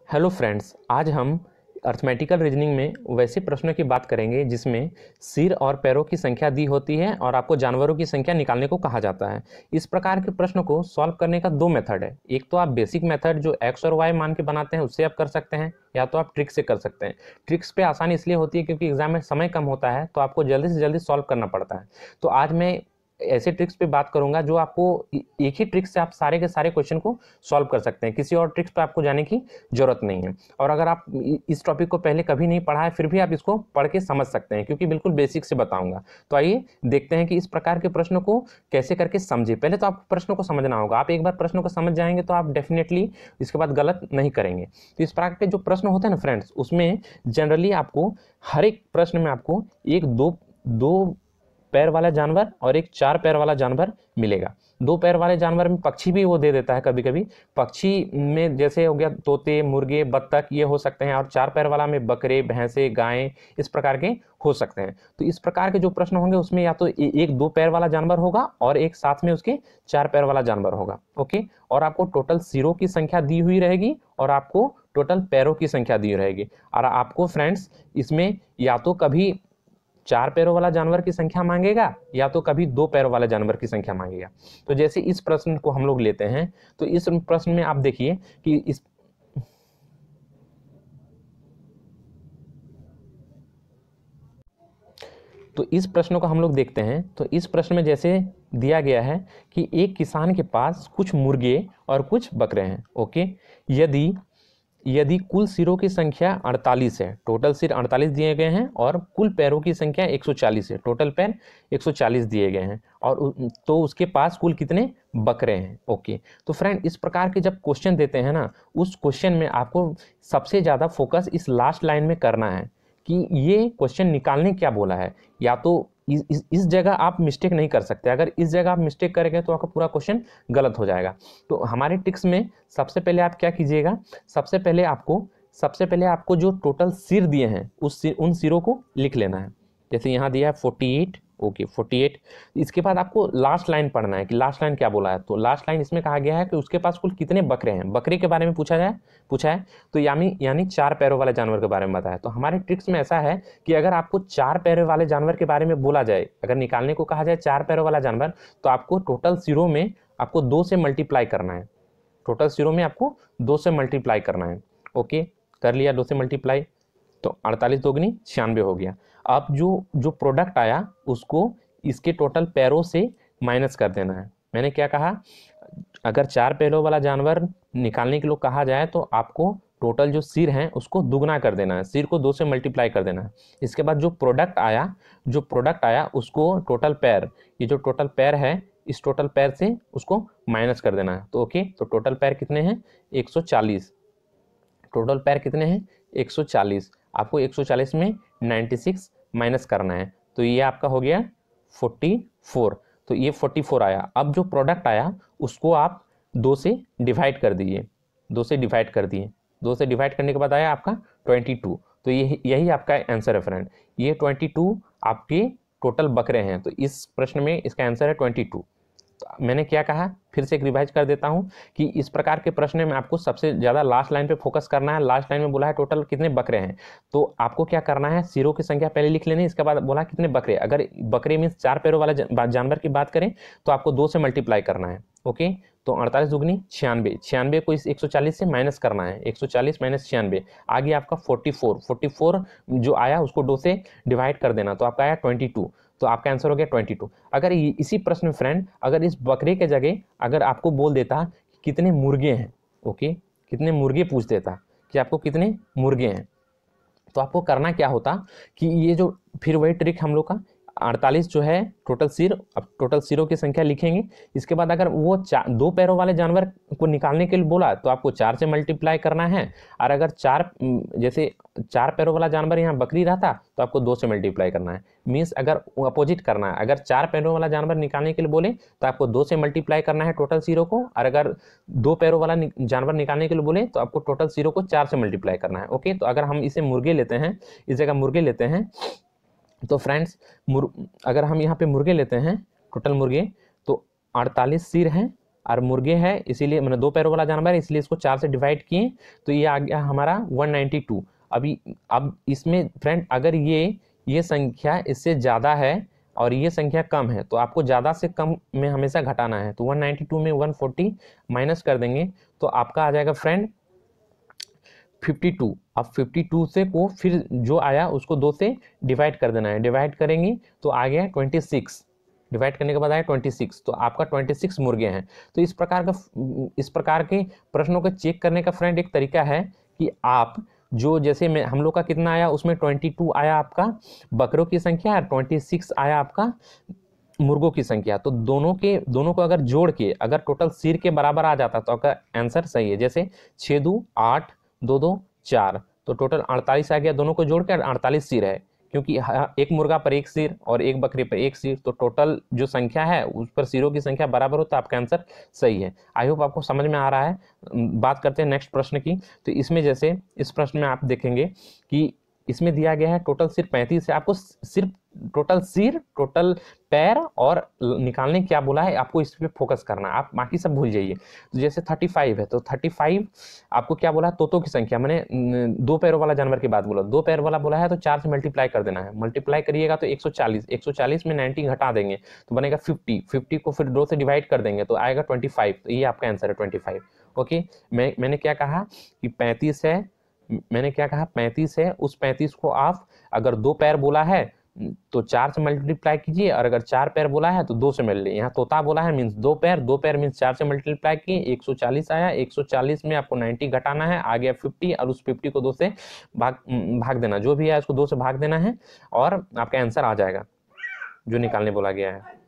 Hello friends, आज हम arithmetical reasoning में वैसे प्रश्नों की बात करेंगे जिसमें सिर और पैरों की संख्या दी होती है और आपको जानवरों की संख्या निकालने को कहा जाता है। इस प्रकार के प्रश्न को सॉल्व करने का दो मेथड है। एक तो आप बेसिक मेथड जो एक्स और वाई मान के बनाते हैं उससे आप कर सकते हैं, या तो आप ट्रिक से कर सकते हैं। ट्रिक्स पे आसानी इसलिए होती है क्योंकि एग्जाम में समय कम होता है, तो आपको जल्दी से जल्दी सॉल्व करना पड़ता है। तो आज मैं ऐसे ट्रिक्स पे बात करूंगा जो आपको एक ही ट्रिक से आप सारे के सारे क्वेश्चन को सॉल्व कर सकते हैं, किसी और ट्रिक्स पे आपको जाने की जरूरत नहीं है। और अगर आप इस टॉपिक को पहले कभी नहीं पढ़ा है फिर भी आप इसको पढ़ के समझ सकते हैं, क्योंकि बिल्कुल बेसिक से बताऊंगा। तो आइए देखते हैं कि इस प्रकार के प्रश्नों को कैसे करके समझे। पहले तो आपको प्रश्नों को समझना होगा। आप एक बार प्रश्नों को समझ जाएंगे तो आप डेफिनेटली इसके बाद गलत नहीं करेंगे। तो इस प्रकार के जो प्रश्न होते हैं ना फ्रेंड्स, उसमें जनरली आपको हर एक प्रश्न में आपको एक दो पैर वाला जानवर और एक चार पैर वाला जानवर मिलेगा। दो पैर वाले जानवर में पक्षी भी वो दे देता है कभी कभी। पक्षी में जैसे हो गया तोते, मुर्गे, बत्तख, ये हो सकते हैं। और चार पैर वाला में बकरे, भैंसे, गायें, इस प्रकार के हो सकते हैं। तो इस प्रकार के जो प्रश्न होंगे उसमें या तो एक दो पैर वाला जानवर होगा और एक साथ में उसके चार पैर वाला जानवर होगा। ओके, और आपको टोटल सिरों की संख्या दी हुई रहेगी और आपको टोटल पैरों की संख्या दी रहेगी। और आपको फ्रेंड्स इसमें या तो कभी चार पैरों वाला जानवर की संख्या मांगेगा या तो कभी दो पैरों वाला जानवर की संख्या मांगेगा। तो जैसे इस प्रश्न को हम लोग लेते हैं, तो इस प्रश्न में आप देखिए कि इस प्रश्न को हम लोग देखते हैं। तो इस प्रश्न में जैसे दिया गया है कि एक किसान के पास कुछ मुर्गे और कुछ बकरे हैं। ओके, यदि कुल सिरों की संख्या 48 है, टोटल सिर 48 दिए गए हैं, और कुल पैरों की संख्या 140 है, टोटल पैर 140 दिए गए हैं, और तो उसके पास कुल कितने बकरे हैं। ओके, तो फ्रेंड इस प्रकार के जब क्वेश्चन देते हैं ना, उस क्वेश्चन में आपको सबसे ज़्यादा फोकस इस लास्ट लाइन में करना है कि ये क्वेश्चन निकालने क्या बोला है। या तो इस जगह आप मिस्टेक नहीं कर सकते। अगर इस जगह आप मिस्टेक करेंगे तो आपका पूरा क्वेश्चन गलत हो जाएगा। तो हमारे ट्रिक्स में सबसे पहले आप क्या कीजिएगा, सबसे पहले आपको जो टोटल सिर दिए हैं उन सिरों को लिख लेना है। जैसे यहाँ दिया है 48। ओके, 48। इसके बाद आपको लास्ट लाइन पढ़ना है कि लास्ट लाइन क्या बोला है। तो लास्ट लाइन इसमें कहा गया है कि उसके पास कुल कितने बकरे हैं। बकरे के बारे में पूछा है, तो यानी चार पैरों वाले जानवर के बारे में बताया। तो हमारे ट्रिक्स में ऐसा है कि अगर आपको चार पैरों वाले जानवर के बारे में बोला जाए, अगर निकालने को कहा जाए चार पैरों वाला जानवर, तो आपको टोटल सिरों में आपको 2 से मल्टीप्लाई करना है। टोटल सिरों में आपको 2 से मल्टीप्लाई करना है। ओके, कर लिया 2 से मल्टीप्लाई, तो 48 दोगुनी 96 हो गया। अब जो प्रोडक्ट आया उसको इसके टोटल पैरों से माइनस कर देना है। मैंने क्या कहा, अगर चार पैरों वाला जानवर निकालने के लिए कहा जाए तो आपको टोटल जो सिर हैं उसको दुगना कर देना है, सिर को 2 से मल्टीप्लाई कर देना है। इसके बाद जो प्रोडक्ट आया उसको टोटल पैर, ये जो टोटल पैर है इस टोटल पैर से उसको माइनस कर देना है। तो ओके, तो टोटल पैर कितने हैं 140। टोटल पैर कितने हैं 140। आपको 140 में 96 माइनस करना है, तो ये आपका हो गया 44। तो ये 44 आया। अब जो प्रोडक्ट आया उसको आप 2 से डिवाइड कर दिए, 2 से डिवाइड करने के बाद आया आपका 22। तो यही आपका आंसर है फ्रेंड। ये 22 आपके टोटल बकरे हैं। तो इस प्रश्न में इसका आंसर है 22। तो मैंने क्या कहा, फिर से एक रिवाइज कर देता हूं कि इस प्रकार के प्रश्न में आपको सबसे ज़्यादा लास्ट लाइन पे फोकस करना है। लास्ट लाइन में बोला है टोटल कितने बकरे हैं, तो आपको क्या करना है, सिरों की संख्या पहले लिख लेनी। इसके बाद बोला कितने बकरे, अगर बकरे मीन्स चार पैरों वाला जानवर की बात करें तो आपको 2 से मल्टीप्लाई करना है। ओके, तो 48 दुगनी 96, 96 को इस 140 से माइनस करना है। 140 माइनस 96 आ गया आपका 44 जो आया उसको 2 से डिवाइड कर देना, तो आपका आया 22। तो आपका आंसर हो गया 22। अगर इसी प्रश्न में फ्रेंड अगर इस बकरे के जगह अगर आपको बोल देता कितने मुर्गे हैं, ओके, कितने मुर्गे पूछ देता कि आपको कितने मुर्गे हैं, तो आपको करना क्या होता कि ये जो फिर वही ट्रिक हम लोग का 48 जो है टोटल सिर, अब टोटल सिरों की संख्या लिखेंगे। इसके बाद अगर वो दो पैरों वाले जानवर को निकालने के लिए बोला तो आपको 4 से मल्टीप्लाई करना है। और अगर जैसे चार पैरों वाला जानवर यहाँ बकरी रहता तो आपको 2 से मल्टीप्लाई करना है। मीन्स अगर अपोजिट करना है, अगर चार पैरों वाला जानवर निकालने के लिए बोले तो आपको 2 से मल्टीप्लाई करना है टोटल सिरों को, और अगर दो पैरों वाला जानवर निकालने के लिए बोले तो आपको टोटल सिरों को 4 से मल्टीप्लाई करना है। ओके, तो अगर हम इसे मुर्गे लेते हैं, इस जगह मुर्गे लेते हैं, तो फ्रेंड्स अगर हम यहाँ पे मुर्गे लेते हैं, टोटल मुर्गे, तो 48 सिर हैं और मुर्गे है इसीलिए मैंने 2 पैरों वाला जानवर है इसलिए इसको 4 से डिवाइड किए तो ये आ गया हमारा 192। अभी अब इसमें फ्रेंड अगर ये संख्या इससे ज़्यादा है और ये संख्या कम है तो आपको ज़्यादा से कम में हमेशा घटाना है। तो 192 में 140 माइनस कर देंगे तो आपका आ जाएगा फ्रेंड 52। अब 52 से को फिर जो आया उसको 2 से डिवाइड कर देना है, डिवाइड करेंगे तो आ गया 26, डिवाइड करने के बाद आया 26, तो आपका 26 मुर्गे हैं। तो इस प्रकार के प्रश्नों को चेक करने का फ्रेंड एक तरीका है कि आप जो जैसे में हम लोग का कितना आया उसमें 22 आया आपका बकरों की संख्या और 26 आया आपका मुर्गों की संख्या, तो दोनों को अगर जोड़ के अगर टोटल सिर के बराबर आ जाता तो आपका आंसर सही है। जैसे 6 2 8 2 2 4 तो टोटल 48 आ गया, दोनों को जोड़ के 48 सिर है क्योंकि एक मुर्गा पर एक सिर और एक बकरे पर एक सिर, तो टोटल जो संख्या है उस पर सिरों की संख्या बराबर हो तो आपका आंसर सही है। आई होप आपको समझ में आ रहा है। बात करते हैं नेक्स्ट प्रश्न की। तो इसमें जैसे इस प्रश्न में आप देखेंगे कि इसमें दिया गया है टोटल सिर्फ 35 है, आपको सिर्फ टोटल सिर टोटल पैर और निकालने क्या बोला है आपको इस पे फोकस करना है, आप बाकी सब भूल जाइए। तो जैसे 35 है तो 35 आपको क्या बोला तोतों की संख्या, मैंने 2 पैरों वाला जानवर की बात बोला, 2 पैर वाला बोला है तो 4 से मल्टीप्लाई कर देना है, मल्टीप्लाई करिएगा तो 140 में 90 घटा देंगे तो बनेगा 50 को फिर 2 से डिवाइड कर देंगे तो आएगा 25, तो ये आपका आंसर है 25। ओके, मैंने क्या कहा कि 35 है, मैंने क्या कहा 35 है, उस 35 को आप अगर 2 पैर बोला है तो 4 से मल्टीप्लाई कीजिए और अगर 4 पैर बोला है तो 2 से मल्टीप्लाई, यहाँ तोता बोला है मीन्स 2 पैर मीन्स 4 से मल्टीप्लाई किए 140 आया, 140 में आपको 90 घटाना है आ गया 50 और उस 50 को 2 से भाग देना, जो भी है उसको 2 से भाग देना है और आपका आंसर आ जाएगा जो निकालने बोला गया है।